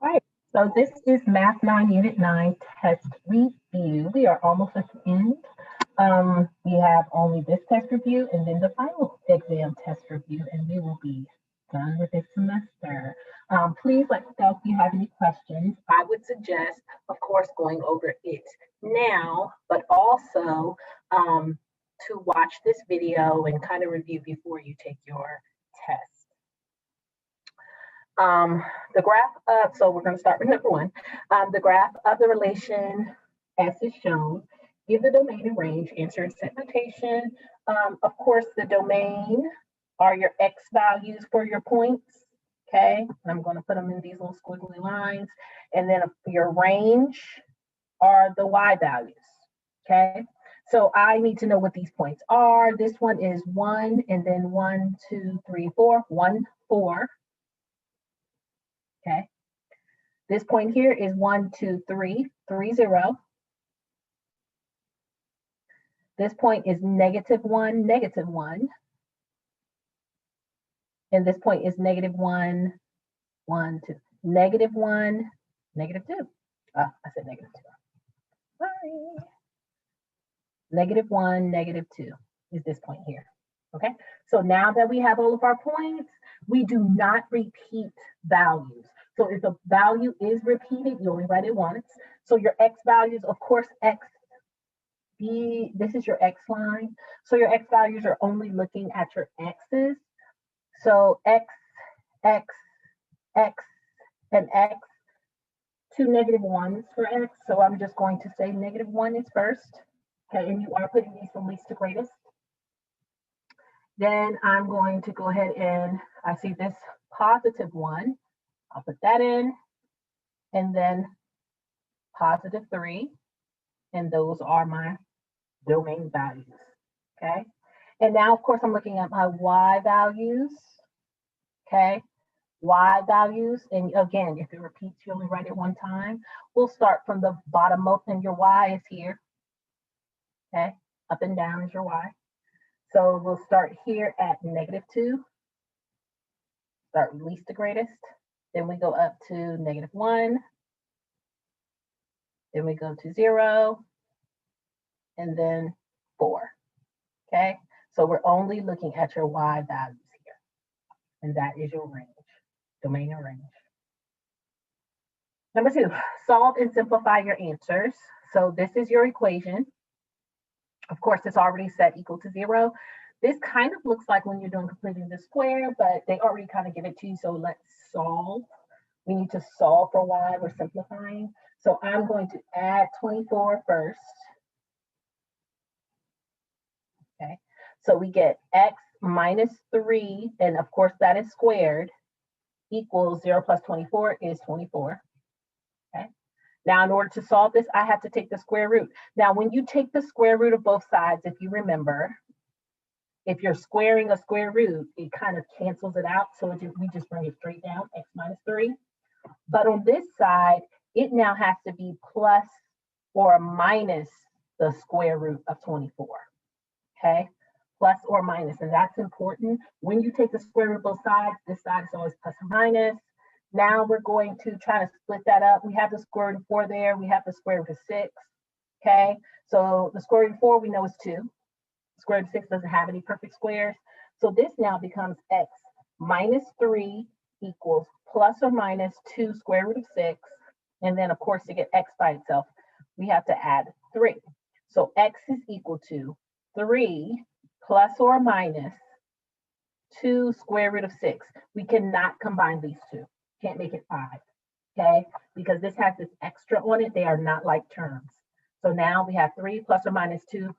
All right, so this is Math 9 Unit 9 test review. We are almost at the end. We have only this test review and then the final exam test review, and we will be done with this semester. Please let me know if you have any questions. I would suggest, of course, going over it now, but also to watch this video and kind of review before you take your test. The graph of, so we're going to start with number one. The graph of the relation as is shown. Give the domain and range, answer and set notation. Of course, the domain are your x values for your points. Okay, I'm going to put them in these little squiggly lines. And then your range are the y values. Okay, so I need to know what these points are. This one is 1, and then 1, 2, 3, 4, 1, 4. Okay, this point here is 1, 2, 3, 3, 0. This point is -1, -1. And this point is -1, 1, 2. -1, -2. I said -2. Sorry. -1, -2 is this point here. Okay, so now that we have all of our points, we do not repeat values. So if the value is repeated, you only write it once. So your x values, of course, this is your x line. So your x values are only looking at your x's. So x, x, x, and x. 2 -1s for x. So I'm just going to say -1 is first. Okay, and you are putting these from least to greatest. Then I'm going to go ahead and I see this +1. I'll put that in, and then +3, and those are my domain values. Okay, and now of course I'm looking at my y values. Okay, y values, and again, if it repeats, you only write it one time. We'll start from the bottom most, and your y is here. Okay, up and down is your y. So we'll start here at -2, start with least to greatest. Then we go up to -1. Then we go to 0. And then 4. Okay, so we're only looking at your y values here. And that is your range, domain and range. Number 2, solve and simplify your answers. So this is your equation. Of course, it's already set equal to 0. This kind of looks like when you're doing completing the square, but they already kind of give it to you. So let's solve. We need to solve for y. We're simplifying. So I'm going to add 24 first. Okay, so we get x -3, and of course that is squared, equals 0 plus 24 is 24. Okay, now in order to solve this, I have to take the square root. Now when you take the square root of both sides, if you remember, if you're squaring a square root, it kind of cancels it out. So we just bring it straight down, x -3. But on this side, it now has to be plus or minus the square root of 24. Okay, plus or minus, and that's important. When you take the square root of both sides, this side is always plus or minus. Now we're going to try to split that up. We have the square root of 4 there. We have the square root of 6. Okay, so the square root of 4 we know is 2. The square root of 6 doesn't have any perfect squares. So this now becomes x -3 equals plus or minus 2 square root of 6. And then of course to get x by itself, we have to add 3. So x is equal to 3 plus or minus 2 square root of 6. We cannot combine these two. Can't make it 5. Okay, because this has this extra on it. They are not like terms. So now we have 3 plus or minus 2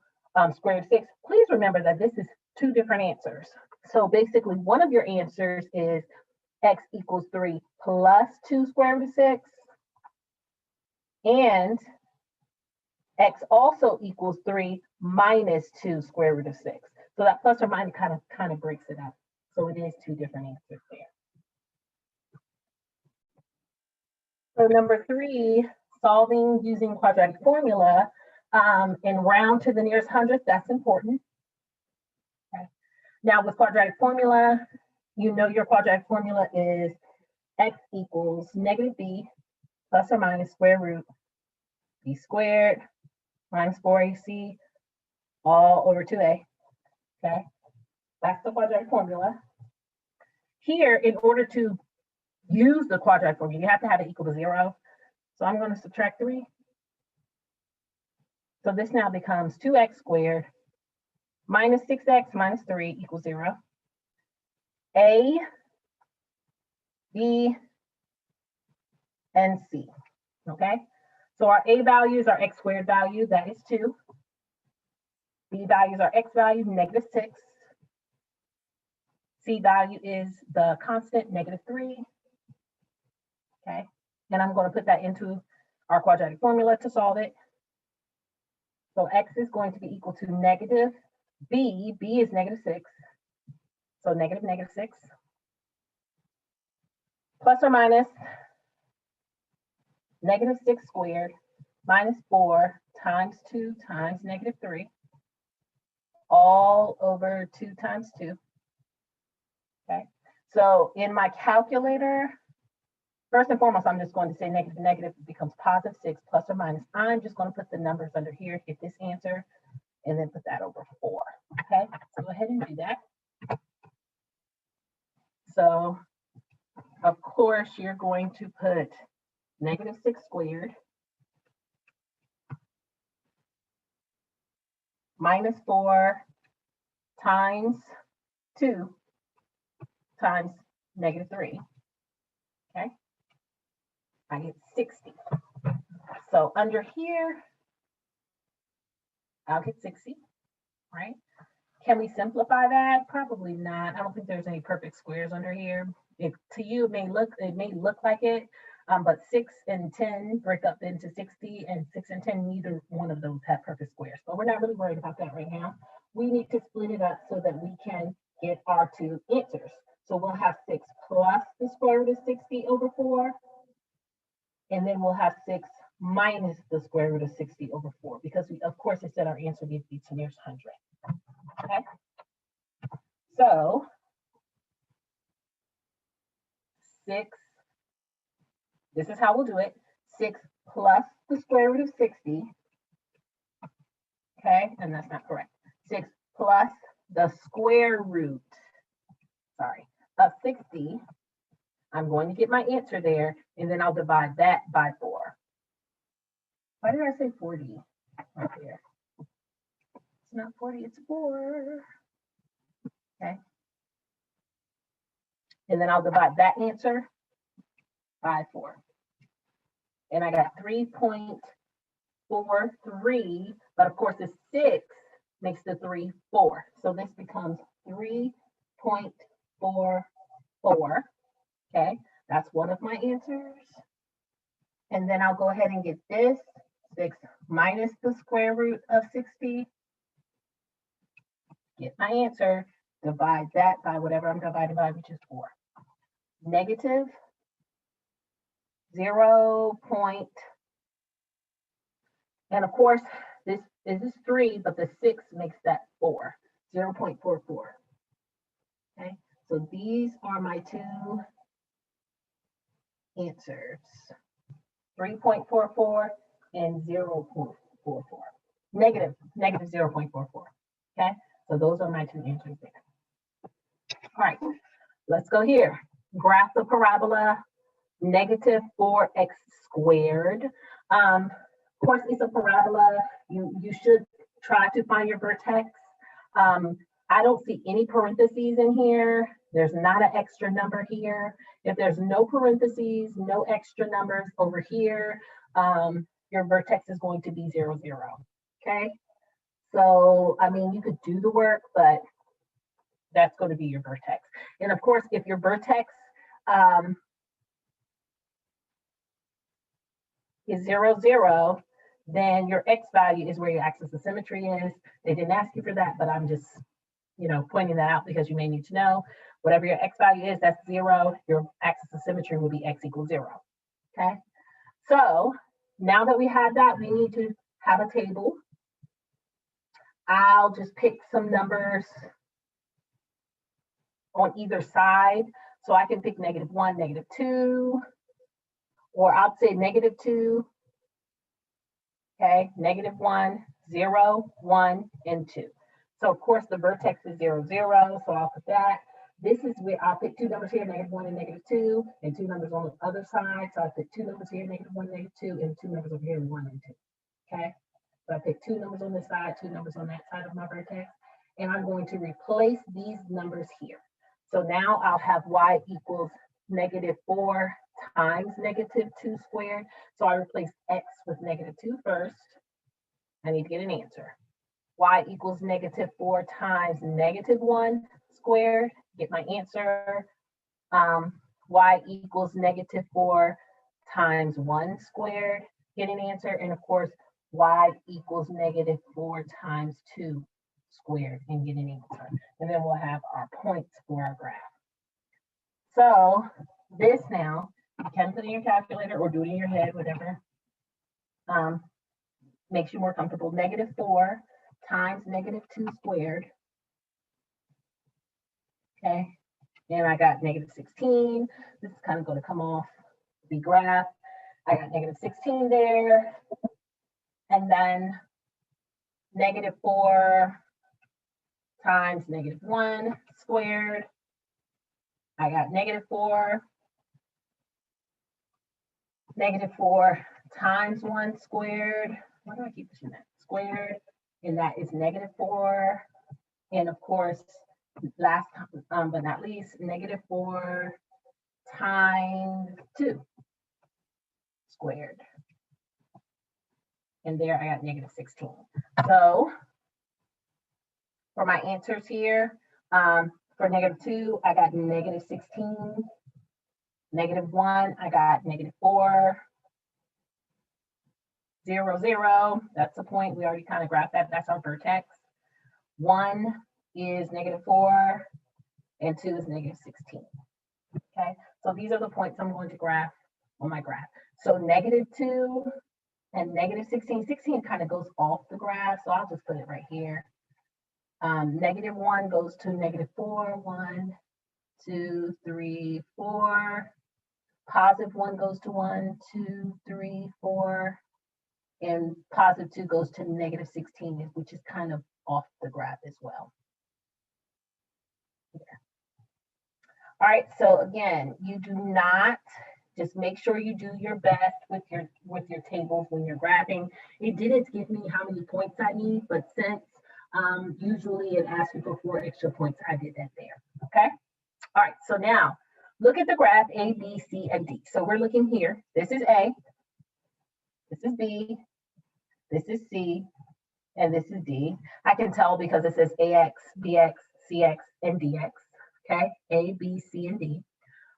square root of 6. Please remember that this is 2 different answers. So basically one of your answers is x equals 3 plus 2 square root of 6. And x also equals 3 minus 2 square root of 6. So that plus or minus kind of breaks it up. So it is 2 different answers there. So number 3, solving using quadratic formula and round to the nearest hundredth, that's important. Okay. Now with quadratic formula, you know your quadratic formula is x equals negative b plus or minus square root b squared minus 4ac all over 2a. Okay, that's the quadratic formula. Here, in order to use the quadratic formula, you have to have it equal to 0. So I'm going to subtract 3. So this now becomes 2x squared minus 6x minus 3 equals 0. A, B, and C. Okay, so our A values are x squared value, that is 2. B values are x value, negative 6. C value is the constant, negative 3. Okay, and I'm going to put that into our quadratic formula to solve it. So x is going to be equal to negative b. B is negative 6. So negative 6 plus or minus negative 6 squared minus 4 times 2 times negative 3 all over 2 times 2. Okay, so in my calculator, first and foremost, I'm just going to say negative negative becomes positive 6 plus or minus. I'm just going to put the numbers under here, get this answer, and then put that over 4. Okay, so go ahead and do that. So, of course, you're going to put negative 6 squared minus 4 times 2 times negative 3. Okay, I get 60. So under here, I'll get 60, right? Can we simplify that? Probably not. I don't think there's any perfect squares under here. To you, it may look like it, but 6 and 10 break up into 60, and 6 and 10, neither one of those have perfect squares. But we're not really worried about that right now. We need to split it up so that we can get our 2 answers. So we'll have 6 plus the square root of 60 over 4, and then we'll have 6 minus the square root of 60 over 4, because we, of course, it said our answer needs to be to nearest 100. Okay, so 6, this is how we'll do it. 6 plus the square root of 60, okay, and that's not correct. 6 plus the square root, of 60. I'm going to get my answer there, and then I'll divide that by 4. Why did I say 40 right there? It's not 40, it's 4. Okay. And then I'll divide that answer by 4. And I got 3.43, but of course the 6 makes the 3 4. So this becomes 3.44. Okay, that's one of my answers. And then I'll go ahead and get this, 6 minus the square root of 60. Get my answer, divide that by whatever I'm dividing by, which is 4. Negative 0. And of course, this is 3, but the 6 makes that 4, 0.44. Okay, so these are my 2 answers, 3.44 and 0.44, negative 0.44. Okay, so those are my 2 answers there. All right, let's go here. Graph the parabola negative 4x squared. Of course, it's a parabola. You should try to find your vertex. I don't see any parentheses in here. There's not an extra number here. If there's no parentheses, no extra numbers over here, your vertex is going to be 0, 0. Okay, so I mean, you could do the work, but that's going to be your vertex. And of course, if your vertex is 0, 0, then your x value is where your axis of symmetry is. They didn't ask you for that, but I'm just, pointing that out because you may need to know. Whatever your x value is, that's 0. Your axis of symmetry will be x equals 0. Okay, so now that we have that, we need to have a table. I'll just pick some numbers on either side. So I can pick -1, -2, or I'll say -2, okay, -1, 0, 1, and 2. So of course the vertex is 0, 0, so I'll put that. This is where I'll pick two numbers here, -1 and -2, and two numbers on the other side. So I put two numbers here, -1, -2, and two numbers over here, 1 and 2. Okay, so I pick two numbers on this side, two numbers on that side of my vertex, and I'm going to replace these numbers here. So now I'll have y equals -4 times -2 squared. So I replace x with -2 first. I need to get an answer. Y equals -4 times -1 squared. Get my answer. Y equals -4 times 1 squared. Get an answer. And of course, y equals -4 times 2 squared, and get an answer. And then we'll have our points for our graph. So this now, you can put in your calculator or do it in your head, whatever makes you more comfortable. -4 times -2 squared. Okay, and I got -16. This is kind of going to come off the graph. I got -16 there, and then -4 times -1 squared. I got -4 times 1 squared. Why do I keep pushing that? Squared, and that is -4. And of course, last but not least, -4 times 2 squared. And there I got -16. So for my answers here, for -2, I got -16. -1, I got -4. 0, 0, that's the point. We already kind of graphed that. That's our vertex. 1 is -4, and 2 is -16. Okay, so these are the points I'm going to graph on my graph. So -2 and -16. 16 kind of goes off the graph, so I'll just put it right here. -1 goes to -4. 1, 2, 3, 4. +1 goes to 1, 2, 3, 4. And +2 goes to -16, which is kind of off the graph as well. Yeah. All right, so again, you do not, just make sure you do your best with your tables when you're graphing. It didn't give me how many points I need, but since usually it asks you for 4 extra points, I did that there, okay? All right, so now look at the graph A, B, C, and D. So we're looking here. This is A, this is B, this is C, and this is D. I can tell because it says AX, BX, CX, and DX, okay? A, B, C, and D.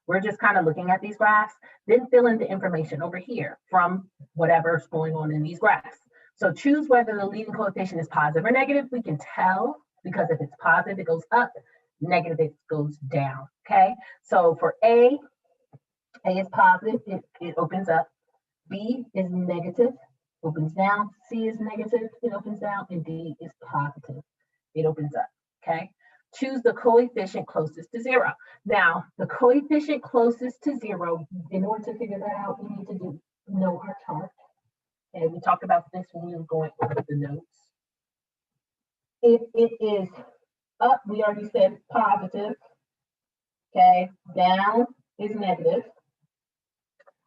We're just kind of looking at these graphs, then fill in the information over here from whatever's going on in these graphs. So choose whether the leading coefficient is positive or negative. We can tell because if it's positive, it goes up, negative, it goes down, okay? So for A is positive, it opens up. B is negative, opens down. C is negative, it opens down. And D is positive, it opens up, okay? Choose the coefficient closest to 0. Now, the coefficient closest to 0, in order to figure that out, we need to know our chart. And we talked about this when we were going over the notes. If it is up, we already said positive, okay? Down is negative.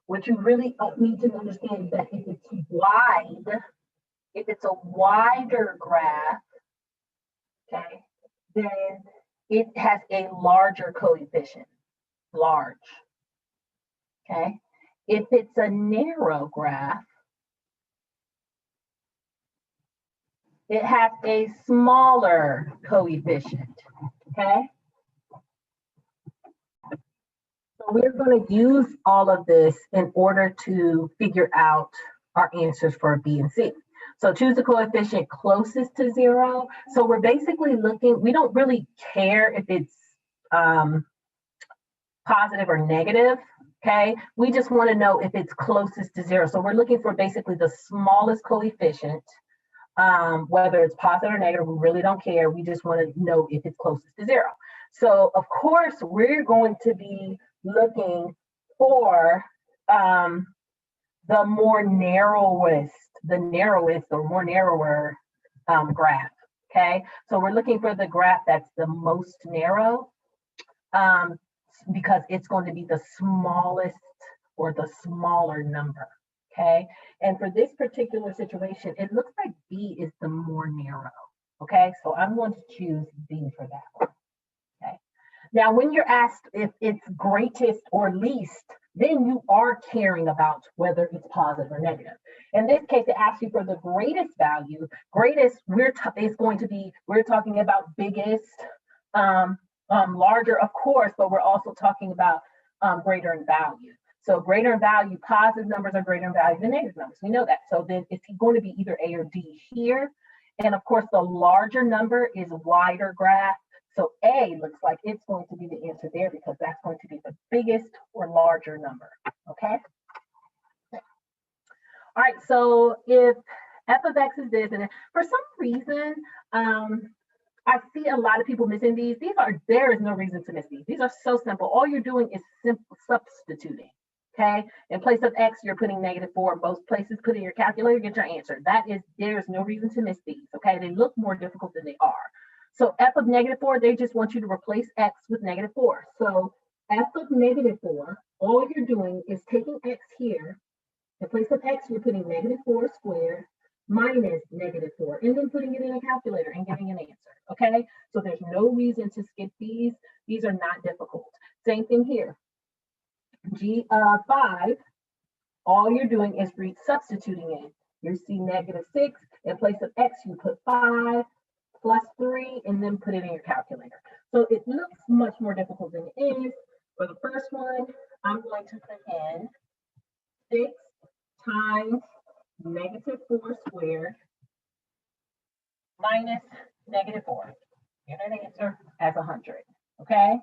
What you really need to understand is that if it's wide, if it's a wider graph, okay, then it has a larger coefficient, large, okay? If it's a narrow graph, it has a smaller coefficient, okay? So we're going to use all of this in order to figure out our answers for B and C. So choose the coefficient closest to 0. So we're basically looking, we don't really care if it's positive or negative, okay? We just want to know if it's closest to 0. So we're looking for basically the smallest coefficient, whether it's positive or negative, we really don't care. We just want to know if it's closest to 0. So of course, we're going to be looking for the narrowest or more narrower graph. Okay, so we're looking for the graph that's the most narrow because it's going to be the smallest or the smaller number. Okay, and for this particular situation, it looks like B is the more narrow. Okay, so I'm going to choose B for that one. Okay, now when you're asked if it's greatest or least, then you are caring about whether it's positive or negative. In this case, it asks you for the greatest value. Greatest, is going to be, we're talking about biggest, larger, of course, but we're also talking about greater in value. So greater in value, positive numbers are greater in value than negative numbers. We know that. So then it's going to be either A or D here. And of course, the larger number is wider graph. So A looks like it's going to be the answer there because that's going to be the biggest or larger number. Okay. All right. So if f of x is this, and for some reason, I see a lot of people missing these. There is no reason to miss these. These are so simple. All you're doing is simple substituting. Okay, in place of x, you're putting -4. Both places, put in your calculator, get your answer. There's no reason to miss these. Okay, they look more difficult than they are. So f of -4, they just want you to replace x with -4. So f of -4, all you're doing is taking x here. In place of x, you're putting -4 squared minus -4, and then putting it in a calculator and getting an answer. Okay, so there's no reason to skip these. These are not difficult. Same thing here. G of 5, all you're doing is substituting in. You see -6, in place of x, you put 5 plus 3, and then put it in your calculator. So it looks much more difficult than it is. For the first one, I'm going to put in 6 times -4 squared minus -4. Get an answer as 100. Okay?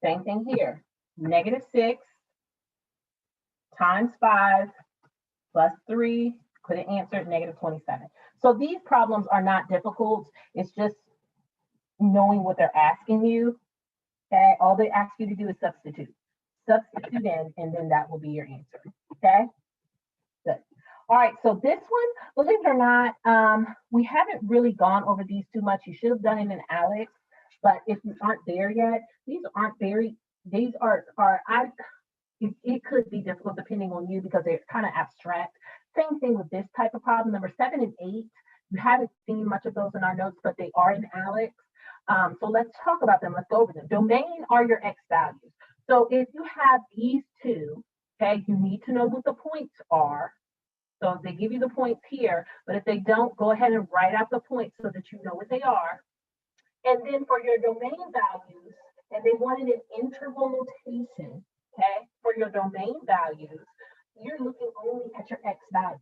Same thing here. -6 times 5 plus 3, put an answer at -27. So these problems are not difficult. It's just knowing what they're asking you. Okay, all they ask you to do is substitute. Substitute in, and then that will be your answer. Okay, good. All right, so this one, believe it or not, we haven't really gone over these too much. You should have done it in Alex, but if you aren't there yet, it could be difficult depending on you because they're kind of abstract. Same thing with this type of problem. Number 7 and 8, you haven't seen much of those in our notes, but they are in Alex. So let's talk about them. Let's go over them. Domain are your x values. So if you have these two, okay, you need to know what the points are. So they give you the points here, but if they don't, go ahead and write out the points so that you know what they are. And then for your domain values, and they wanted an interval notation, okay, for your domain values, you're looking only at your x values.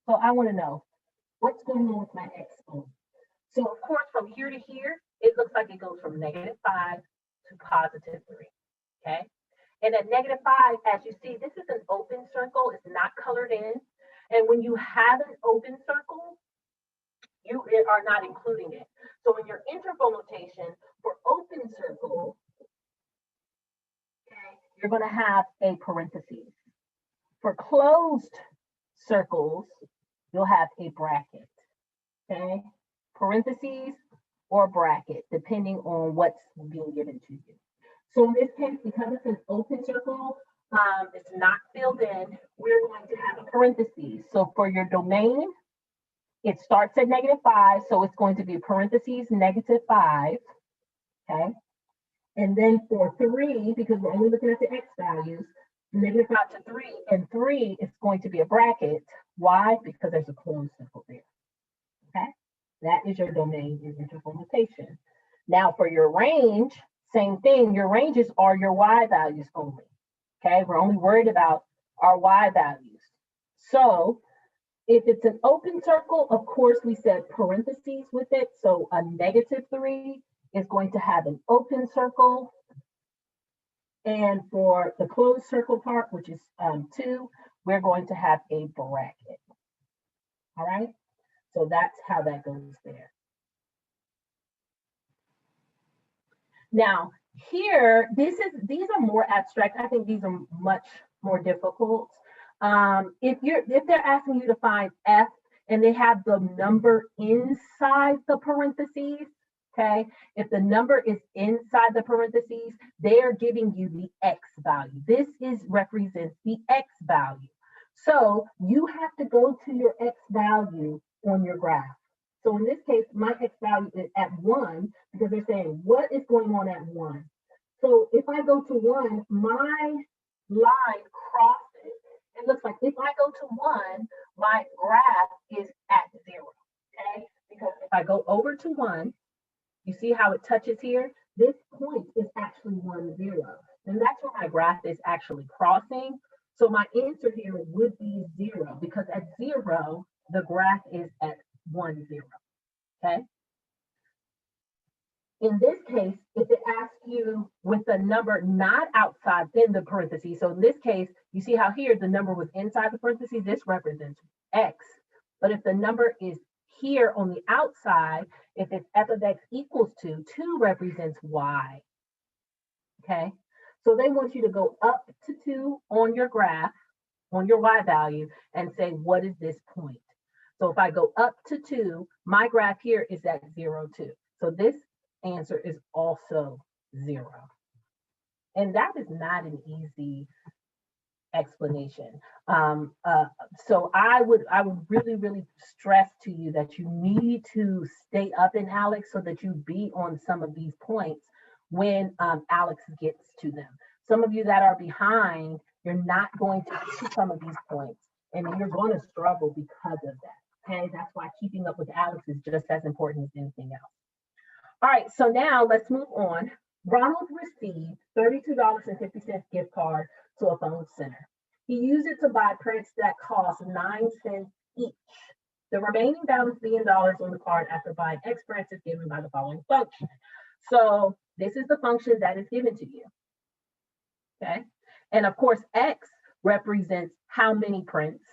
So I want to know what's going on with my x only. So of course, from here to here, it looks like it goes from -5 to +3, okay? And at -5, as you see, this is an open circle. It's not colored in. And when you have an open circle, you are not including it. So in your interval notation for open circle, okay, you're going to have a parentheses. For closed circles, you'll have a bracket, okay? Parentheses or bracket, depending on what's being given to you. So in this case, because it's an open circle, it's not filled in, we're going to have a parentheses. So for your domain, it starts at -5, so it's going to be parentheses -5, okay? And then for 3, because we're only looking at the x values, -5 to 3, and 3 is going to be a bracket. Why? Because there's a closed circle there, okay? That is your domain in interval notation. Now for your range, same thing. Your ranges are your y values only, okay? We're only worried about our y values. So if it's an open circle, of course, we said parentheses with it. So a -3 is going to have an open circle. And for the closed circle part, which is 2, we're going to have a bracket. All right. So that's how that goes there. Now, here, these are more abstract. I think these are much more difficult. If they're asking you to find F and they have the number inside the parentheses, okay? If the number is inside the parentheses, they are giving you the X value. This is represents the X value. So you have to go to your X value on your graph. So in this case, my X value is at 1 because they're saying, what is going on at 1? So if I go to 1, my line crosses. It looks like if I go to 1, my graph is at 0, okay? Because if I go over to 1, you see how it touches here? This point is actually 1, 0. And that's where my graph is actually crossing. So my answer here would be 0 because at 0, the graph is at 1, 0. Okay. In this case, if it asks you with the number not outside then the parentheses, so in this case, you see how here the number was inside the parentheses, this represents X. But if the number is here on the outside, if it's f of X equals 2, 2 represents Y. Okay. So they want you to go up to 2 on your graph, on your Y value, and say, what is this point? So if I go up to 2, my graph here is at 0, 2. So this answer is also 0. And that is not an easy explanation. So I would really stress to you that you need to stay up in ALEKS so that you be on some of these points when ALEKS gets to them. Some of you that are behind, you're not going to get to some of these points, and you're going to struggle because of that. Okay, that's why keeping up with ALEKS is just as important as anything else. All right, so now let's move on. Ronald received $32.50 gift card to a phone center. He used it to buy prints that cost 9 cents each. The remaining balance being dollars on the card after buying X prints is given by the following function. So this is the function that is given to you. Okay, and of course, X represents how many prints,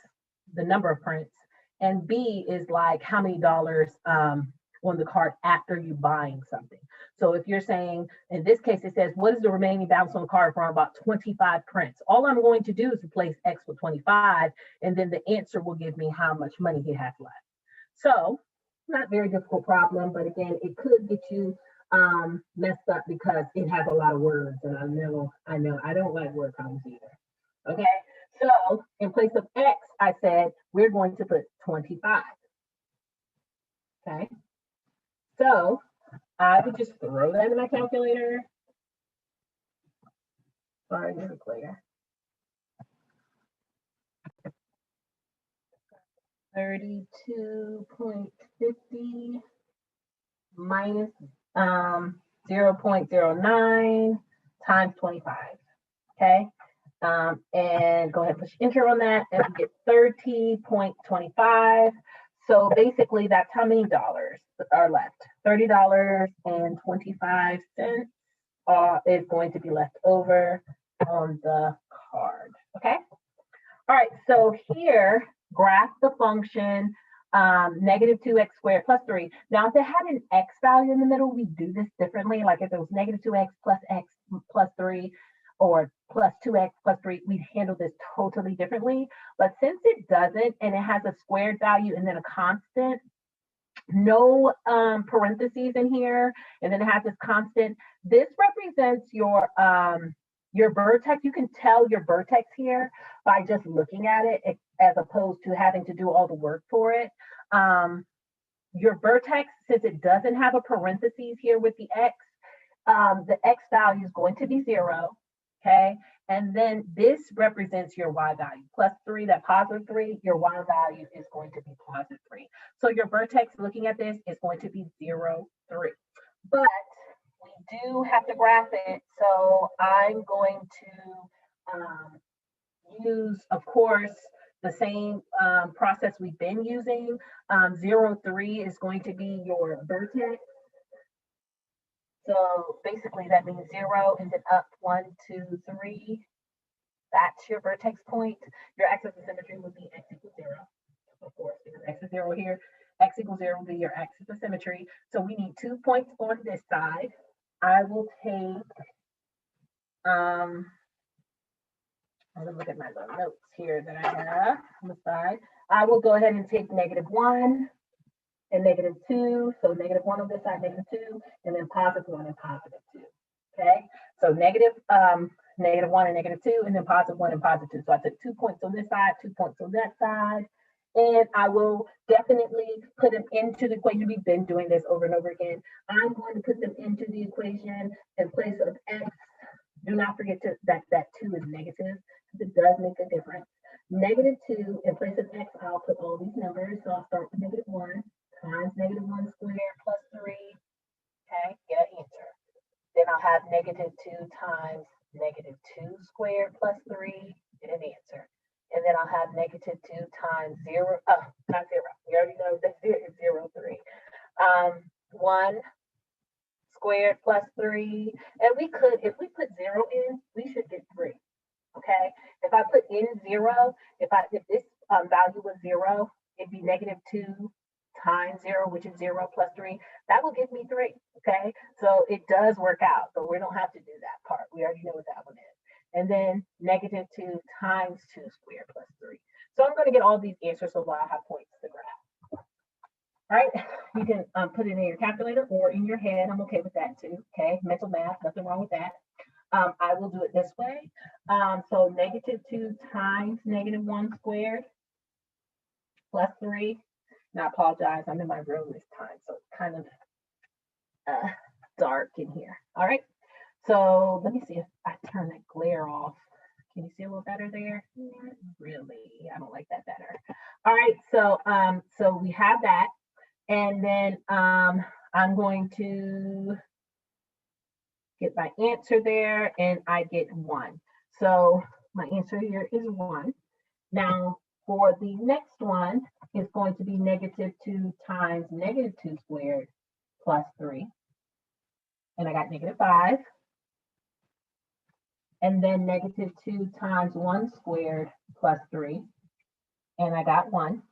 the number of prints, and B is like how many dollars on the card after you buying something. So if you're saying, in this case, it says, what is the remaining balance on the card for about 25 prints? All I'm going to do is replace X with 25, and then the answer will give me how much money he has left. So not very difficult problem, but again, it could get you messed up because it has a lot of words, and I know, I don't like word problems either. Okay, so in place of X, I said we're going to put 25. Okay, so I would just throw that in my calculator. Sorry, calculator. 32.50 minus 0.09 times 25. Okay. And go ahead and push enter on that, and we get 30.25. So basically, that's how many dollars are left. $30.25 is going to be left over on the card. Okay. All right. So here, graph the function negative 2x squared plus 3. Now, if it had an x value in the middle, we do this differently. Like if it was negative 2x plus 3, or plus 2x plus 3, we'd handle this totally differently. But since it doesn't, and it has a squared value and then a constant, no parentheses in here, and then it has this constant, this represents your vertex. You can tell your vertex here by just looking at it, as opposed to having to do all the work for it. Your vertex, since it doesn't have a parentheses here with the x value is going to be 0. Okay, and then this represents your y value. Plus 3, that positive 3, your y value is going to be positive 3. So your vertex, looking at this, is going to be 0, 3. But we do have to graph it, so I'm going to use, of course, the same process we've been using. 0, 3 is going to be your vertex. So basically that means 0 and then up 1, 2, 3. That's your vertex point. Your axis of symmetry would be x equals 0, of course, because x is 0 here. X equals 0 will be your axis of symmetry. So we need 2 points on this side. I will take, I'm gonna look at my little notes here that I have on the side. I will go ahead and take -1 and -2. So -1 on this side, -2, and then +1 and +2. Okay. So -1 and -2, and then +1 and +2. So I took 2 points on this side, 2 points on that side. And I will definitely put them into the equation. We've been doing this over and over again. I'm going to put them into the equation in place of x. Do not forget that 2 is negative. It does make a difference. -2 in place of x, I'll put all these numbers. So I'll start with -1 times -1 squared plus 3. Okay, get an answer. Then I'll have -2 times -2 squared plus 3, get an answer. And then I'll have -2 times 0, not 0, we already know that 0 is 0, 3. 1 squared plus 3. And we could, if we put 0 in, we should get 3. Okay, if I put in 0, if this value was 0, it'd be -2 times 0, which is 0 plus 3. That will give me 3. Okay, so it does work out, but we don't have to do that part. We already know what that one is. And then -2 times 2 squared plus 3. So I'm going to get all these answers so I have points to graph. All right, you can put it in your calculator or in your head. I'm okay with that too. Okay, mental math, nothing wrong with that. I will do it this way. So -2 times -1 squared plus 3. And I apologize, I'm in my room this time, so it's kind of dark in here. All right, so let me see if I turn that glare off. Can you see a little better there? Not really, I don't like that better. All right, so we have that, and then I'm going to get my answer there, and I get 1. So my answer here is 1. Now for the next one, it's going to be -2 times -2 squared plus 3. And I got -5. And then -2 times 1 squared plus 3. And I got 1.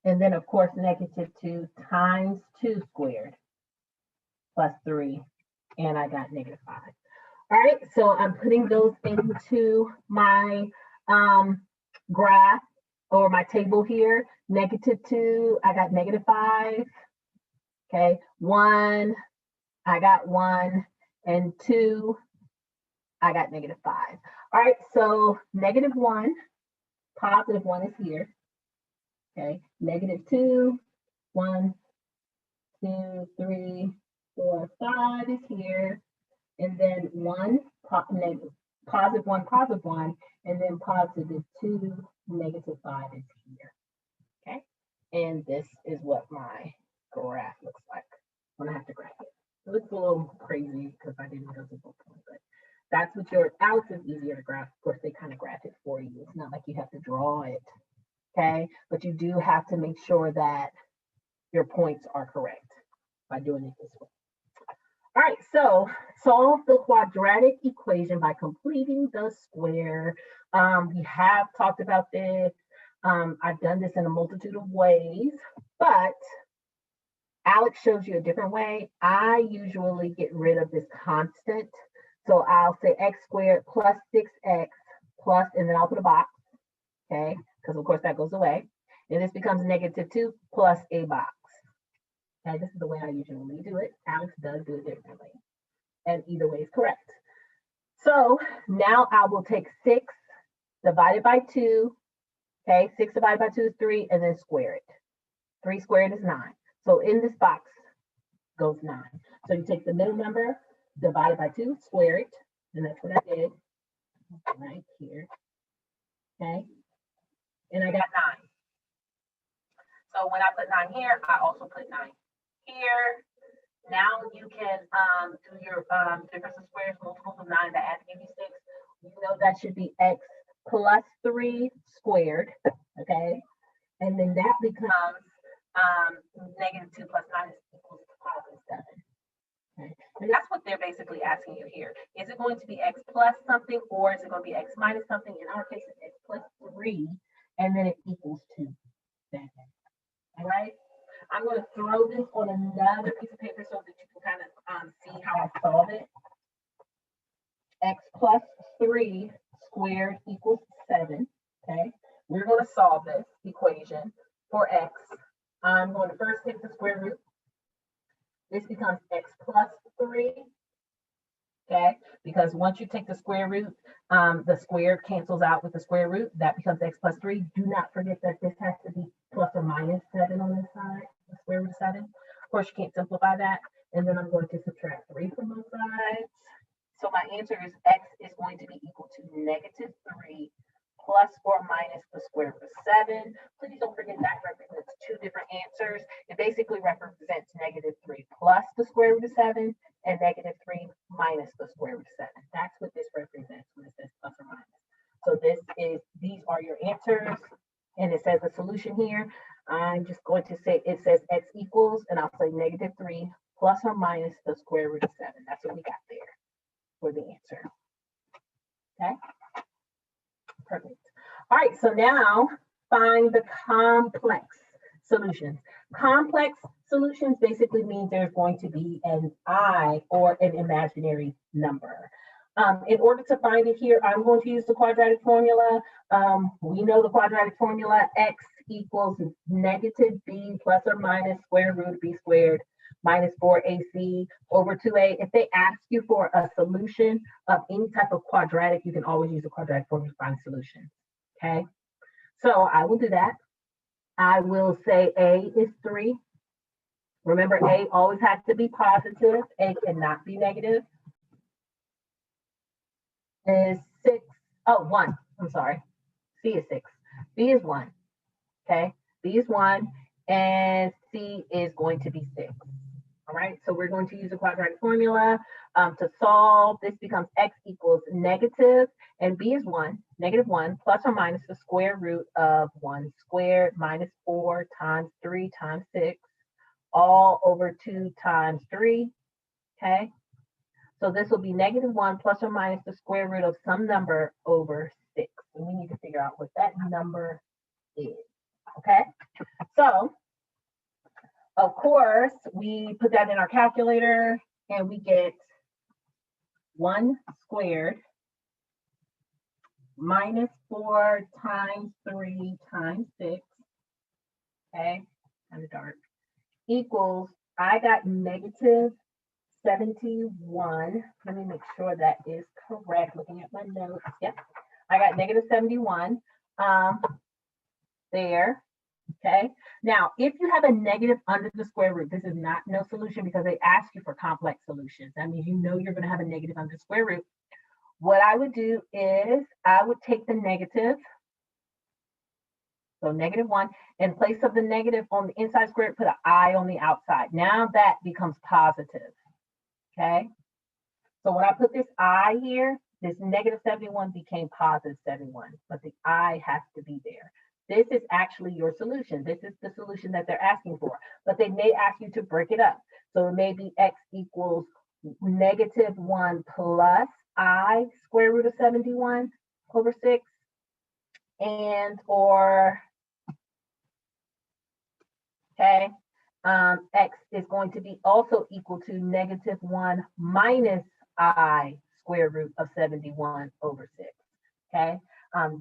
And then, of course, -2 times 2 squared plus 3. And I got -5. All right, so I'm putting those into my graph or my table here. -2, I got -5. Okay, 1, I got 1, and 2, I got -5. All right, so -1, +1 is here. Okay, -2, 1, 2, 3, 4, 5 is here. And then 1, +1, and then +2, -5 is here. Okay, and this is what my graph looks like when I have to graph it. It looks a little crazy because I didn't go to book one, but that's what Alex is easier to graph. Of course, they kind of graph it for you. It's not like you have to draw it. Okay, but you do have to make sure that your points are correct by doing it this way. All right, so solve the quadratic equation by completing the square. We have talked about this. I've done this in a multitude of ways, but Alex shows you a different way. I usually get rid of this constant. So I'll say x squared plus 6x plus, and then I'll put a box, okay? Because of course that goes away. And this becomes -2 plus a box. Okay, this is the way I usually do it. Alex does do it differently. And either way is correct. So now I will take 6 divided by 2. Okay, 6 divided by 2 is 3, and then square it. 3 squared is 9. So in this box goes 9. So you take the middle number, divided by 2, square it, and that's what I did right here. Okay, and I got 9. So when I put 9 here, I also put 9 here. Now you can do your difference of squares, multiples of 9, that adds 86. You know that should be x plus 3 squared, okay? And then that becomes -2 plus 9 is equals to +7. Okay? And that's what they're basically asking you here. Is it going to be x plus something, or is it going to be x minus something? In our case, it's x plus 3, and then it equals 2. All right? I'm going to throw this on another piece of paper so that you can kind of see how 3 squared equals 7. Okay, we're going to solve this equation for x. I'm going to first take the square root. This becomes x plus 3. Okay, because once you take the square root, the square cancels out with the square root. That becomes x plus 3. Do not forget that this has to be plus or minus 7 on this side, the square root of 7. Of course, you can't simplify that. And then I'm going to subtract 3 from both sides. So my answer is x is going to be equal to negative 3 plus or minus the square root of 7. Please don't forget that represents two different answers. It basically represents negative 3 plus the square root of 7 and negative 3 minus the square root of 7. That's what this represents when it says plus or minus. So these are your answers. And it says the solution here. I'm just going to say it says x equals, and I'll say negative 3 plus or minus the square root of 7. That's what we got there for the answer. Okay, perfect. All right, so now find the complex solutions. Complex solutions basically means there's going to be an I or an imaginary number. In order to find it here, I'm going to use the quadratic formula. We know the quadratic formula, x equals negative b plus or minus square root of b squared minus 4ac over 2a. If they ask you for a solution of any type of quadratic, you can always use the quadratic formula to find a solution. Okay, so I will do that. I will say a is 3. Remember, a always has to be positive. A cannot be negative. Is 6. Oh, 1. I'm sorry. C is 6. B is 1. Okay, B is 1, and C is going to be 6. All right, so we're going to use the quadratic formula to solve. This becomes x equals negative, and b is 1, negative 1, plus or minus the square root of 1 squared minus 4 times 3 times 6, all over 2 times 3. Okay, so this will be negative 1 plus or minus the square root of some number over 6. And we need to figure out what that number is. Okay, so of course, we put that in our calculator and we get 1 squared minus 4 times 3 times 6, okay, kind of dark, equals, I got negative 71. Let me make sure that is correct. Looking at my notes. Yep, I got negative 71 there. Okay, now if you have a negative under the square root, this is not no solution because they ask you for complex solutions. That means you know you're going to have a negative under the square root. What I would do is I would take the negative, so negative 1, in place of the negative on the inside square root, put an I on the outside. Now that becomes positive. Okay, so when I put this I here, this negative 71 became positive 71, but the I has to be there. This is actually your solution. This is the solution that they're asking for, but they may ask you to break it up. So it may be x equals negative 1 plus I square root of 71 over 6, and or, okay, x is going to be also equal to negative 1 minus I square root of 71 over 6, okay?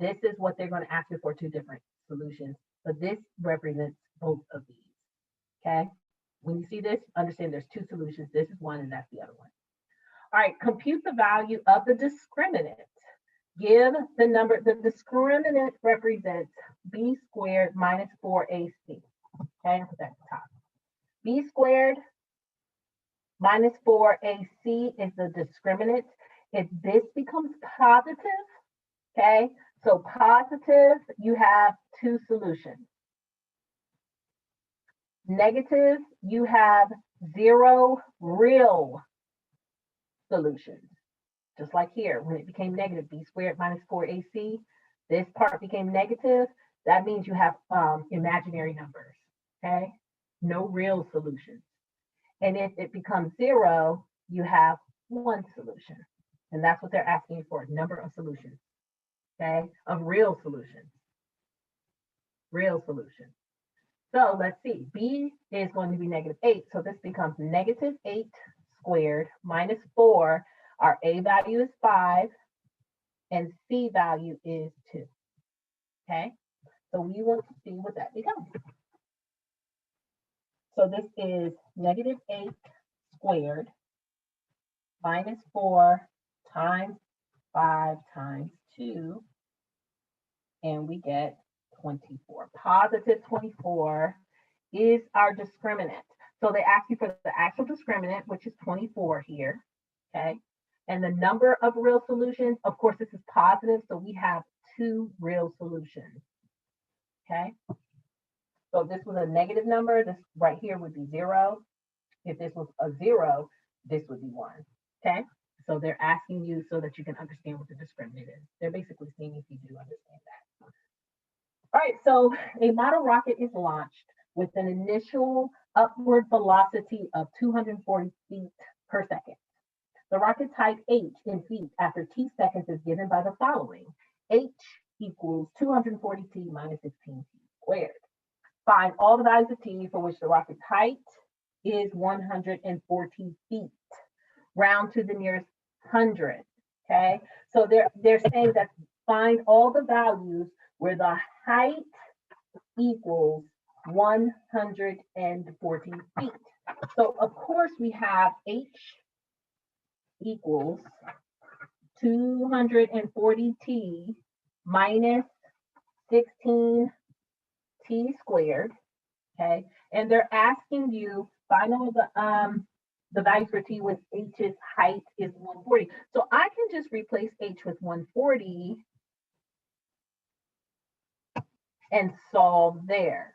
This is what they're going to ask you for, two different solutions, but this represents both of these, okay? When you see this, understand there's two solutions. This is one and that's the other one. All right, compute the value of the discriminant. Give the number, the discriminant represents b squared minus 4ac, okay? I'll put that at the top. B squared minus 4ac is the discriminant. If this becomes positive, okay, so positive, you have two solutions. Negative, you have 0 real solutions. Just like here, when it became negative, b squared minus 4ac, this part became negative. That means you have imaginary numbers, okay? No real solutions. And if it becomes 0, you have one solution. And that's what they're asking you for, number of solutions, okay? Of real solutions. Real solutions. So let's see, b is going to be negative 8. So this becomes negative 8 squared minus 4. Our a value is 5. and C value is 2. Okay, so we want to see what that becomes. So this is negative 8 squared minus 4 times 5 times 2, and we get 24. Positive 24 is our discriminant. So they ask you for the actual discriminant, which is 24 here, okay? And the number of real solutions, of course, this is positive, so we have 2 real solutions, okay? So if this was a negative number, this right here would be 0. If this was a 0, this would be 1, okay? So they're asking you so that you can understand what the discriminant is. They're basically seeing if you do understand that. All right, so a model rocket is launched with an initial upward velocity of 240 feet per second. The rocket's height h in feet after t seconds is given by the following. H equals 240 t minus 16 t squared. Find all the values of t for which the rocket's height is 140 feet. Round to the nearest 100. Okay, so they're saying that find all the values where the height equals 140 feet. So of course we have h equals 240t minus 16t squared. Okay, and they're asking you find all the values for t with h's height is 140. So I can just replace h with 140 and solve there.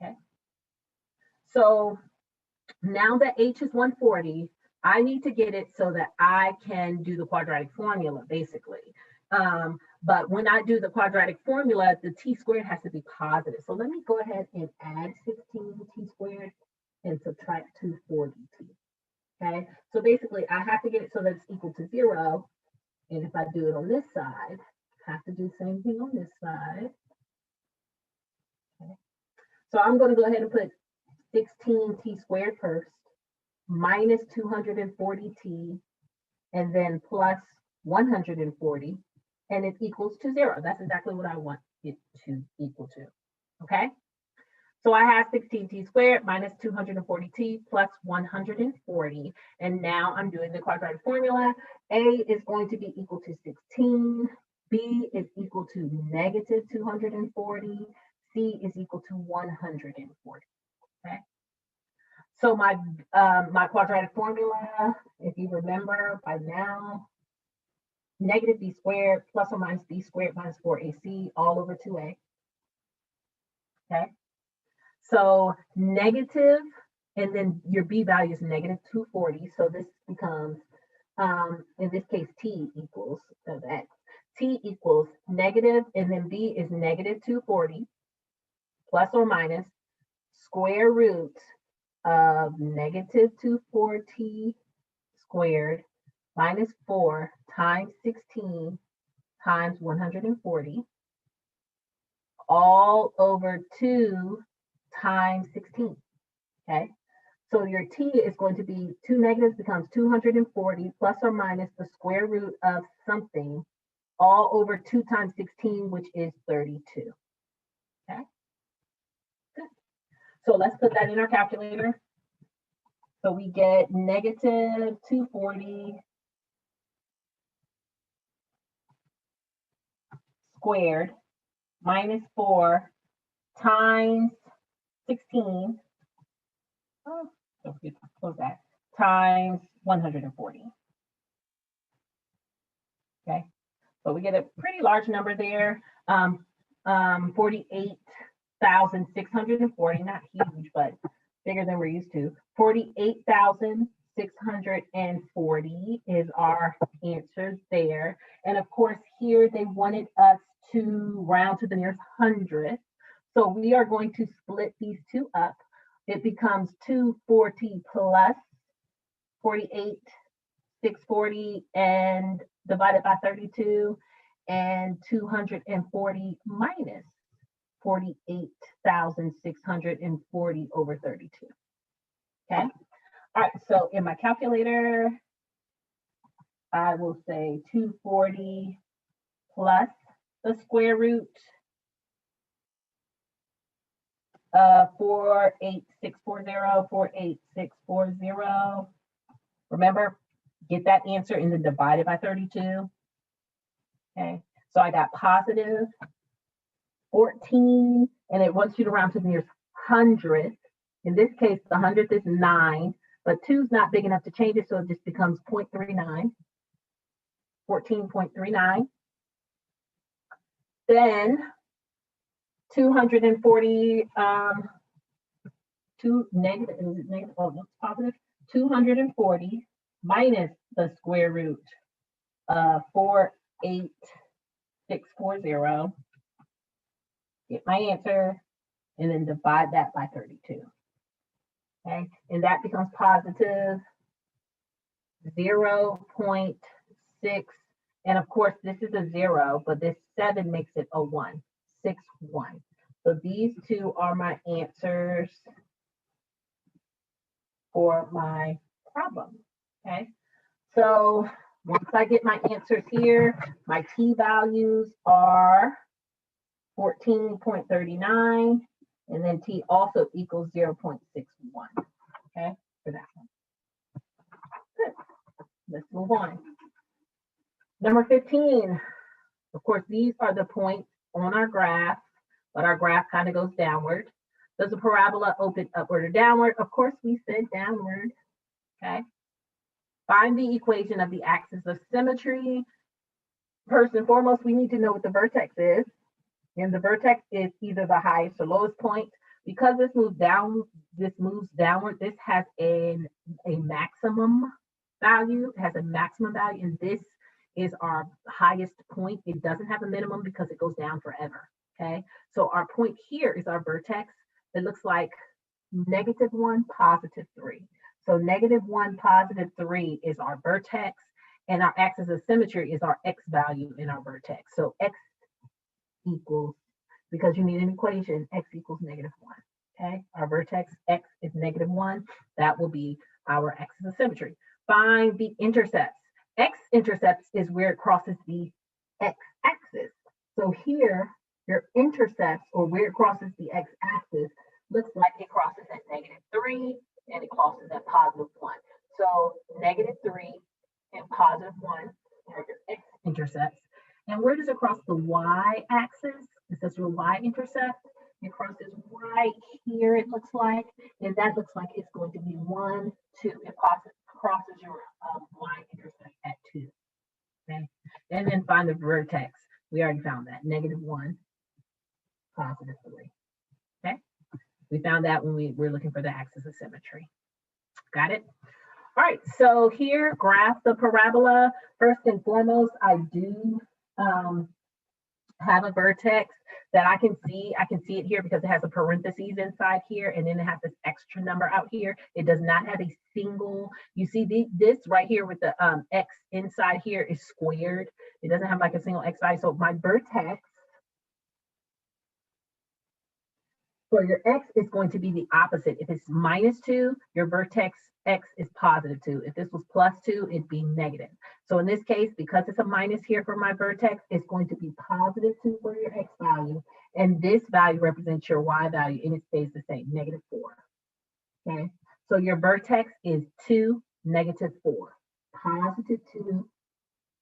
Okay. So now that h is 140, I need to get it so that I can do the quadratic formula, basically. But when I do the quadratic formula, the t squared has to be positive. So let me go ahead and add 16t squared and subtract 240t. Okay, so basically I have to get it so that it's equal to 0. And if I do it on this side, I have to do the same thing on this side. Okay. So I'm going to go ahead and put 16t squared first, minus 240t, and then plus 140, and it equals to 0. That's exactly what I want it to equal to. Okay? So I have 16t squared minus 240t plus 140. And now I'm doing the quadratic formula. A is going to be equal to 16. B is equal to negative 240. C is equal to 140. Okay. So my quadratic formula, if you remember by now, negative b squared plus or minus b squared minus 4ac all over 2a. Okay. So negative, and then your b value is negative 240. So this becomes, in this case, t equals, so x. T equals negative, and then b is negative 240 plus or minus square root of negative 240 squared minus 4 times 16 times 140 all over 2 times 16. Okay, so your t is going to be 2 negatives becomes 240 plus or minus the square root of something all over 2 times 16, which is 32. Okay, good. So let's put that in our calculator. So we get negative 240 squared minus 4 times 16, oh, don't forget to close that, times 140. Okay, so we get a pretty large number there, 48,640, not huge, but bigger than we're used to. 48,640 is our answer there. And of course, here they wanted us to round to the nearest 100. So we are going to split these two up. It becomes 240 plus 48,640 and divided by 32, and 240 minus 48,640 over 32. Okay. All right. So in my calculator, I will say 240 plus the square root of 48640, 48640. Remember, get that answer and then divide it by 32. Okay, so I got positive 14, and it wants you to round to the nearest hundredth. In this case, the hundredth is 9, but 2 is not big enough to change it, so it just becomes 0.39, 14.39. Then 240, oh, no, positive, 240 minus the square root of 48640. Get my answer, and then divide that by 32. Okay, and that becomes positive 0.6. And of course, this is a 0, but this 7 makes it a 1, 6, 1. So these two are my answers for my problem. Okay, so once I get my answers here, my t values are 14.39, and then t also equals 0.61. Okay, for that one. Good. Let's move on. Number 15. Of course, these are the points on our graph, but our graph kind of goes downward. Does the parabola open upward or downward? Of course, we said downward. Okay. Find the equation of the axis of symmetry. First and foremost, we need to know what the vertex is. And the vertex is either the highest or lowest point. Because this moves down, this moves downward, this has a maximum value. It has a maximum value, and this is our highest point. It doesn't have a minimum because it goes down forever. Okay, so our point here is our vertex. It looks like -1, +3. So -1, +3 is our vertex, and our axis of symmetry is our x value in our vertex. So x equals, because you need an equation, x equals -1. Okay, our vertex x is -1. That will be our axis of symmetry. Find the intercepts. X-intercepts is where it crosses the x-axis. So here, your intercepts, or where it crosses the x-axis, looks like it crosses at -3 and it crosses at +1. So -3 and +1 are your x-intercepts. And where does it cross the y-axis? It says your y-intercept. It crosses right here, it looks like, and that looks like it's going to be 1, 2. It crosses your y-intercept at 2. Okay, and then find the vertex. We already found that, -1, +3. Okay, we found that when we were looking for the axis of symmetry. Got it? All right, so here, graph the parabola. First and foremost, I do have a vertex that I can see. I can see it here because it has a parentheses inside here, and then it has this extra number out here. It does not have a single, you see this right here with the x inside here is squared. It doesn't have like a single x value. So my vertex for your x is going to be the opposite. If it's -2, your vertex x is +2. If this was +2, it'd be negative. So in this case, because it's a minus here for my vertex, it's going to be +2 for your x value. And this value represents your y value, and it stays the same, -4. Okay, so your vertex is 2, -4. +2,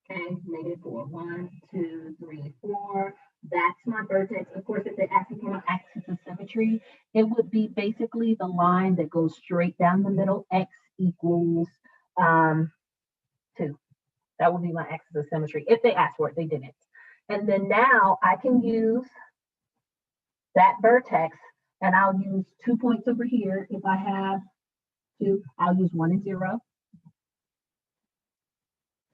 okay, -4. 1, 2, 3, 4. That's my vertex. Of course, if they ask me for my axis of symmetry, it would be basically the line that goes straight down the middle. X equals 2. That would be my axis of symmetry. If they asked for it, they didn't. And then now I can use that vertex, and I'll use 2 points over here. If I have 2, I'll use 1 and 0.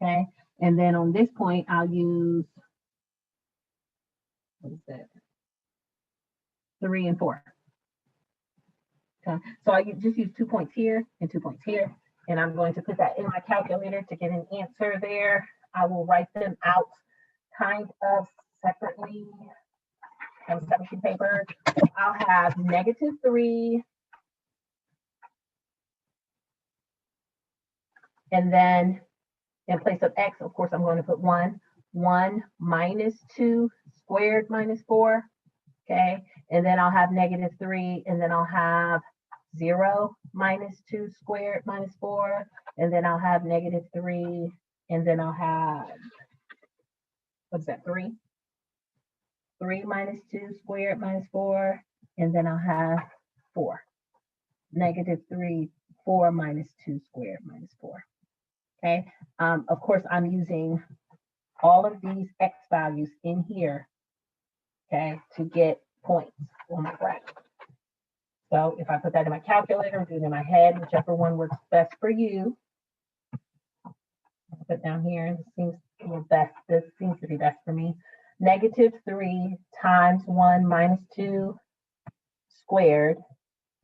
Okay, and then on this point, I'll use, what is that? 3 and 4. Okay, so I just use 2 points here and 2 points here, and I'm going to put that in my calculator to get an answer there. I will write them out kind of separately on a separate sheet of paper. I'll have -3, and then in place of x, of course, I'm going to put 1. 1 minus 2 squared minus 4. Okay, and then I'll have negative 3, and then I'll have 0 minus 2 squared minus 4, and then I'll have negative 3, and then I'll have, what's that, 3? 3 minus 2 squared minus 4, and then I'll have 4. Negative 3, 4 minus 2 squared minus 4. Okay, of course, I'm using all of these x values in here, okay, to get points on my graph. So if I put that in my calculator, do it in my head, whichever one works best for you. I'll put down here, this seems to be best for me. Negative 3 times 1 minus 2 squared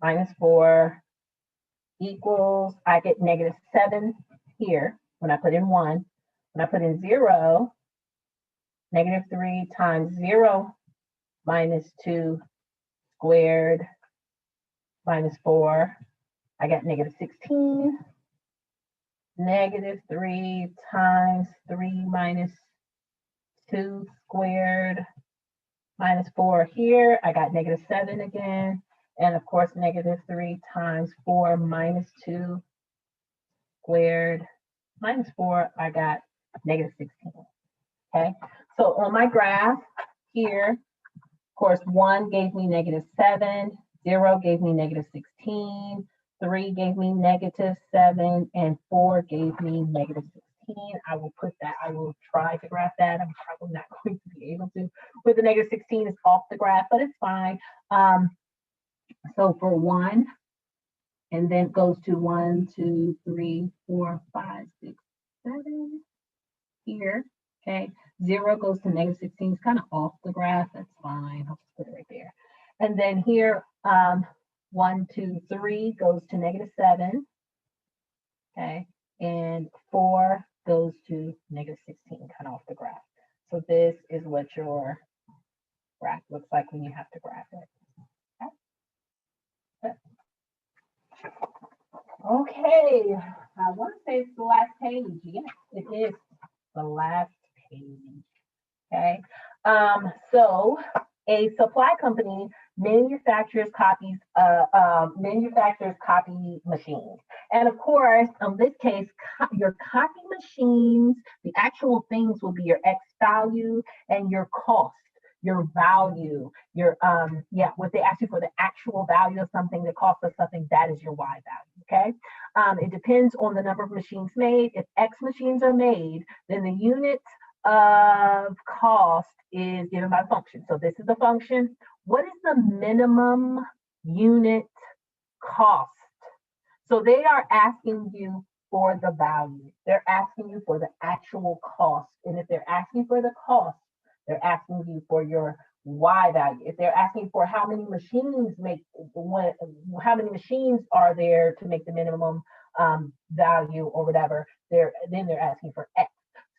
minus 4 equals, I get negative 7 here when I put in 1. When I put in 0, negative 3 times 0 minus 2 squared minus 4, I got negative 16. Negative 3 times 3 minus 2 squared minus 4 here, I got negative 7 again. And of course, negative 3 times 4 minus 2 squared minus 4, I got negative 16. Okay, so on my graph here, of course, 1 gave me negative 7, 0 gave me negative 16, 3 gave me negative 7, and 4 gave me negative 16. I will try to graph that. I'm probably not going to be able to. With the negative 16, it's off the graph, but it's fine. So for 1, and then goes to 1, 2, 3, 4, 5, 6, 7 here. Okay, 0 goes to negative 16. It's kind of off the graph. That's fine. I'll just put it right there. And then here, 1, 2, 3 goes to negative 7. Okay, and 4 goes to negative 16, kind of off the graph. So this is what your graph looks like when you have to graph it. Okay, I want to say it's the last page. Yes, it is the last page. Okay, so a supply company manufactures copy machines, and of course, in this case, your copy machines, the actual things will be your X value and your cost. Your value, your what they ask you for, the actual value of something, the cost of something, that is your Y value. Okay, it depends on the number of machines made. If X machines are made, then the unit of cost is given by function. So this is the function. What is the minimum unit cost? So they are asking you for the value. They're asking you for the actual cost, and if they're asking for the cost, they're asking you for your Y value. If they're asking for how many machines how many machines are there to make the minimum value or whatever, then they're asking for X.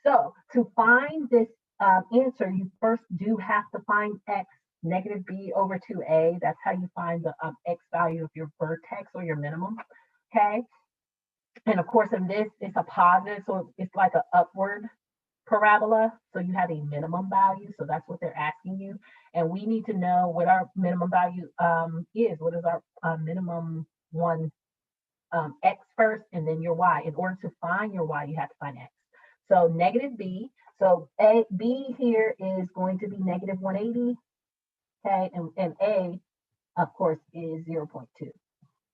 So to find this answer, you first do have to find X, negative B over 2A. That's how you find the X value of your vertex or your minimum. Okay. And of course, in this, it's a positive, so it's like an upward parabola, so you have a minimum value, so that's what they're asking you, and we need to know what our minimum value is. What is our minimum one X first, and then your Y. In order to find your Y, you have to find X. So negative B, so B here is going to be negative 180, okay, and A, of course, is 0.2,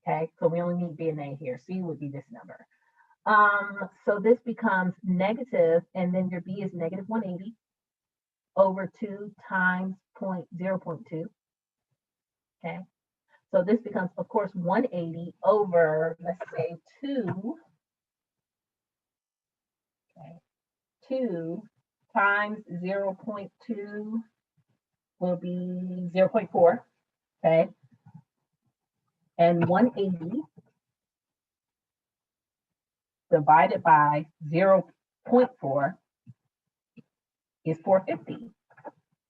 okay, so we only need B and A here. C would be this number. So this becomes negative, and then your B is negative 180 over 2 times 0.2. Okay. So this becomes, of course, 180 over, let's say, 2. Okay. 2 times 0.2 will be 0.4. Okay. And 180 divided by 0.4 is 450.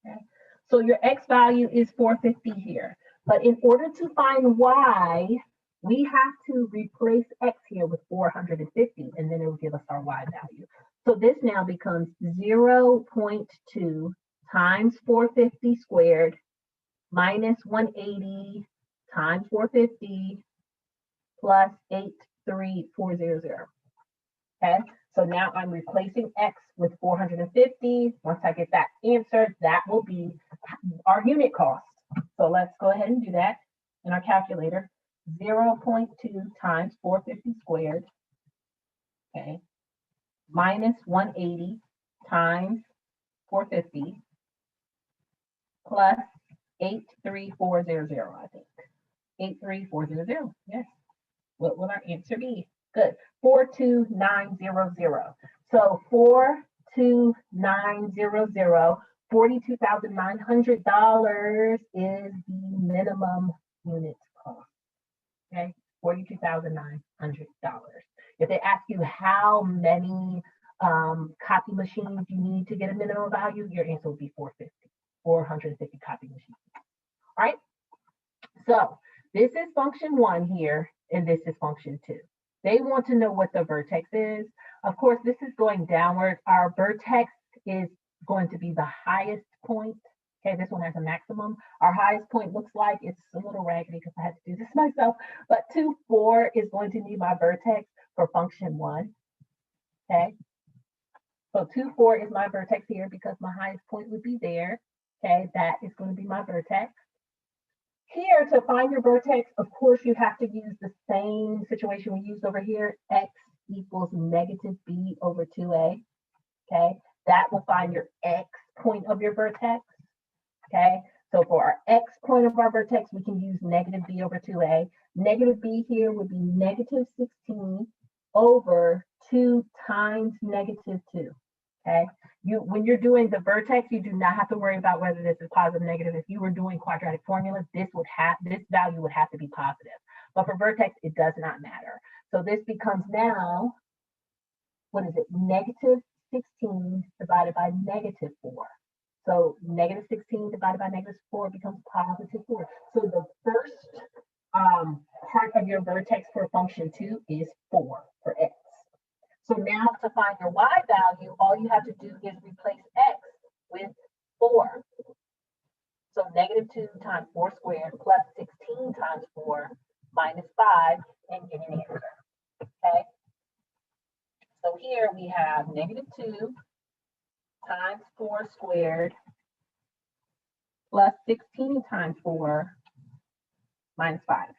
Okay. So your X value is 450 here. But in order to find Y, we have to replace X here with 450, and then it will give us our Y value. So this now becomes 0.2 times 450 squared minus 180 times 450 plus 83400. Okay, so now I'm replacing x with 450. Once I get that answer, that will be our unit cost. So let's go ahead and do that in our calculator. 0.2 times 450 squared, okay, minus 180 times 450 plus 83400, I think. 83400, yes. What will our answer be? Good. 42900. So 42900, $42,900 is the minimum unit cost. Okay, $42,900. If they ask you how many copy machines you need to get a minimum value, your answer will be 450 copy machines. All right. So this is function 1 here, and this is function 2. They want to know what the vertex is. Of course, this is going downward. Our vertex is going to be the highest point. Okay, this one has a maximum. Our highest point looks like, it's a little raggedy because I had to do this myself, but 2, 4 is going to be my vertex for function 1. Okay, so 2, 4 is my vertex here because my highest point would be there. Okay, that is going to be my vertex. Here, to find your vertex, of course, you have to use the same situation we used over here. X equals negative b over 2a. Okay, that will find your x point of your vertex. Okay, so for our x point of our vertex, we can use negative b over 2a. Negative b here would be negative 16 over 2 times negative 2. Okay, when you're doing the vertex, you do not have to worry about whether this is positive or negative. If you were doing quadratic formulas, this value would have to be positive. But for vertex, it does not matter. So this becomes now, what is it? Negative 16 divided by negative 4. So negative 16 divided by negative 4 becomes positive 4. So the first part of your vertex for function 2 is 4 for x. So now to find your y value, all you have to do is replace x with 4. So negative 2 times 4 squared plus 16 times 4 minus 5 and get an answer. Okay. So here we have negative 2 times 4 squared plus 16 times 4 minus 5.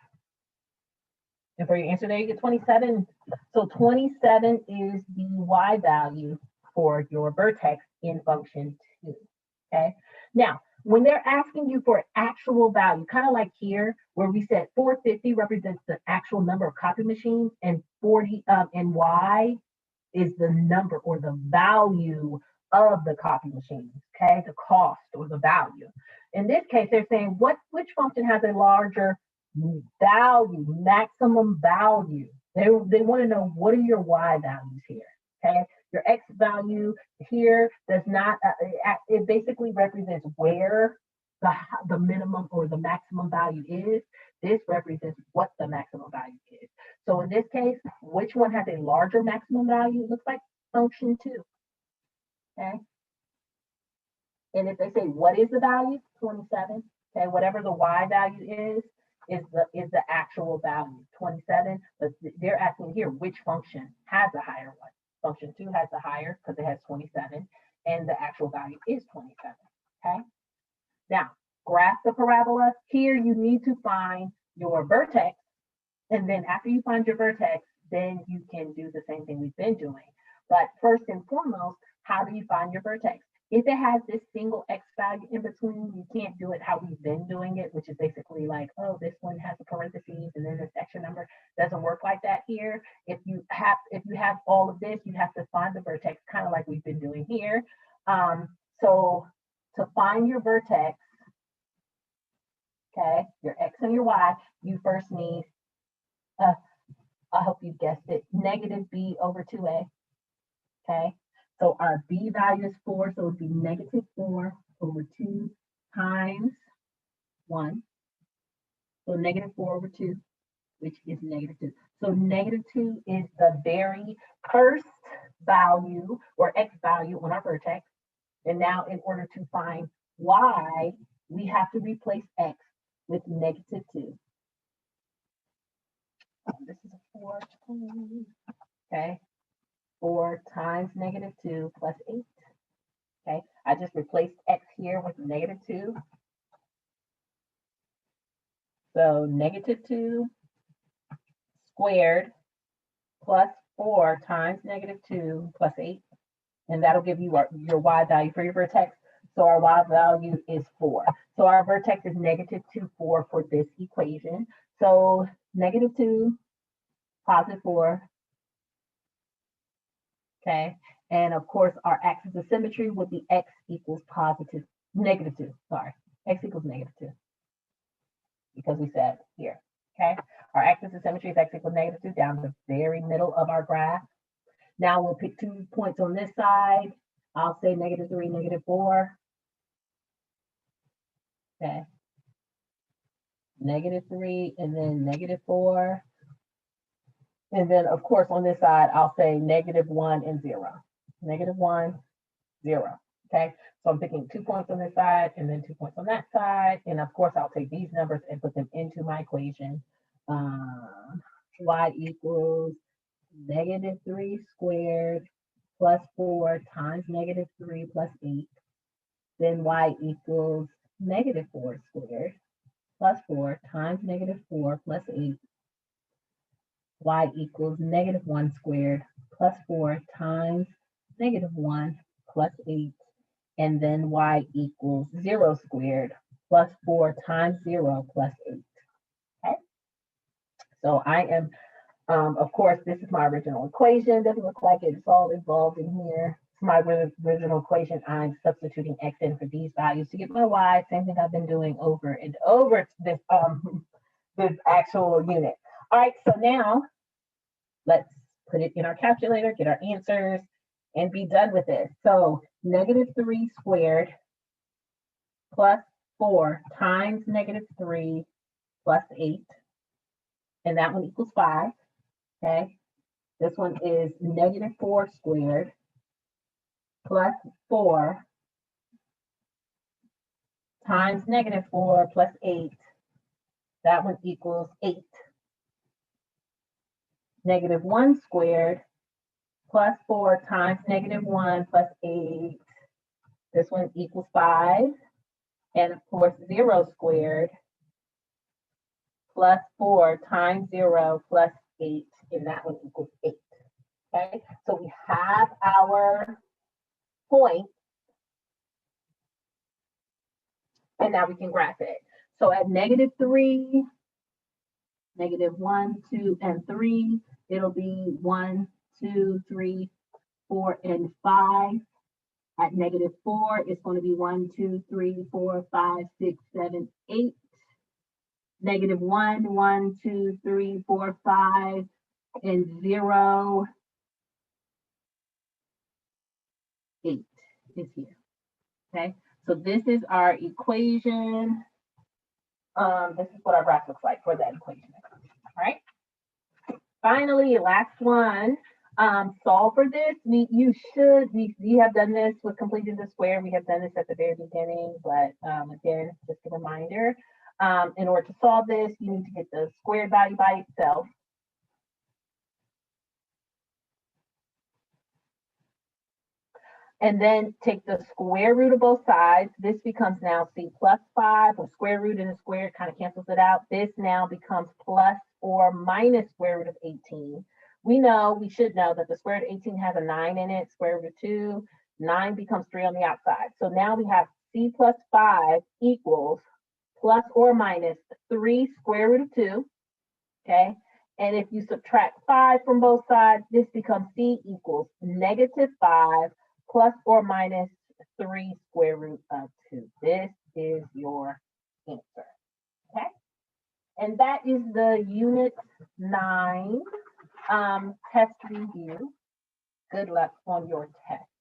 And for your answer there, you get 27. So 27 is the y value for your vertex in function 2. Okay. Now, when they're asking you for actual value, kind of like here, where we said 450 represents the actual number of copy machines, and 40 and y is the number or the value of the copy machines. Okay, the cost or the value. In this case, they're saying which function has a larger value, maximum value. They want to know, what are your y values here? Okay, your x value here does not, it basically represents where the minimum or the maximum value is. This represents what the maximum value is. So in this case, which one has a larger maximum value? It looks like function 2. Okay. And if they say, what is the value? 27. Okay, whatever the y value is the actual value, 27. But they're asking here, which function has a higher one? Function 2 has the higher because it has 27, and the actual value is 27. Okay. Now, graph the parabola. Here you need to find your vertex, and then after you find your vertex, then you can do the same thing we've been doing. But first and foremost, how do you find your vertex? If it has this single x value in between, you can't do it how we've been doing it, which is basically like, oh, this one has a parentheses and then this extra number. Doesn't work like that here. If you have all of this, you have to find the vertex, kind of like we've been doing here. So to find your vertex, okay, your x and your y, you first need, I hope you guessed it, negative b over 2a. Okay. So our b value is 4, so it would be negative 4 over 2 times 1. So negative 4 over 2, which is negative 2. So negative 2 is the very first value or x value on our vertex. And now in order to find y, we have to replace x with -2. This is a 4, okay? 4 times -2 plus 8. Okay, I just replaced x here with -2. So -2 squared plus 4 times -2 plus 8. And that'll give you your y value for your vertex. So our y value is 4. So our vertex is -2, 4 for this equation. So -2, +4. Okay, and of course our axis of symmetry would be x equals -2, sorry, x equals -2, because we said here, okay? Our axis of symmetry is x equals -2 down the very middle of our graph. Now we'll pick 2 points on this side. I'll say -3, -4. Okay. -3 and then -4. And then of course on this side, I'll say -1 and 0. -1, 0. Okay. So I'm picking 2 points on this side and then 2 points on that side. And of course, I'll take these numbers and put them into my equation. Y equals -3 squared plus 4 times -3 plus 8. Then y equals -4 squared plus 4 times -4 plus 8. Y equals -1 squared plus 4 times -1 plus 8. And then y equals 0 squared plus 4 times 0 plus 8. Okay. So I am, of course, this is my original equation. Doesn't look like it's all involved in here. It's my original equation. I'm substituting x in for these values to get my y. Same thing I've been doing over and over this this actual unit. All right, so now let's put it in our calculator, get our answers, and be done with it. So -3 squared plus 4 times -3 plus 8, and that one equals 5. Okay, this one is -4 squared plus 4 times -4 plus 8. That one equals 8. -1 squared plus 4 times -1 plus 8. This one equals 5. And of course, 0 squared plus 4 times 0 plus 8. And that one equals 8. Okay, so we have our point. And now we can graph it. So at -3, -1, 2, and 3, it'll be 1, 2, 3, 4, and 5. At -4, it's going to be 1, 2, 3, 4, 5, 6, 7, 8. -1, 1, 2, 3, 4, 5, and 0, 8 is here. Okay, so this is our equation. This is what our graph looks like for that equation. All right. Finally, last one. Solve for this. We have done this with completing the square. We have done this at the very beginning, but again, just a reminder. In order to solve this, you need to get the square value by itself. And then take the square root of both sides. This becomes now c plus 5, or square root and the square kind of cancels it out. This now becomes plus or minus square root of 18. We should know that the square root of 18 has a 9 in it, square root of 2, 9 becomes 3 on the outside. So now we have c plus 5 equals plus or minus 3 square root of 2, okay? And if you subtract 5 from both sides, this becomes c equals -5 plus or minus 3 square root of 2. This is your answer, okay? And that is the Unit 9 test review. Good luck on your test.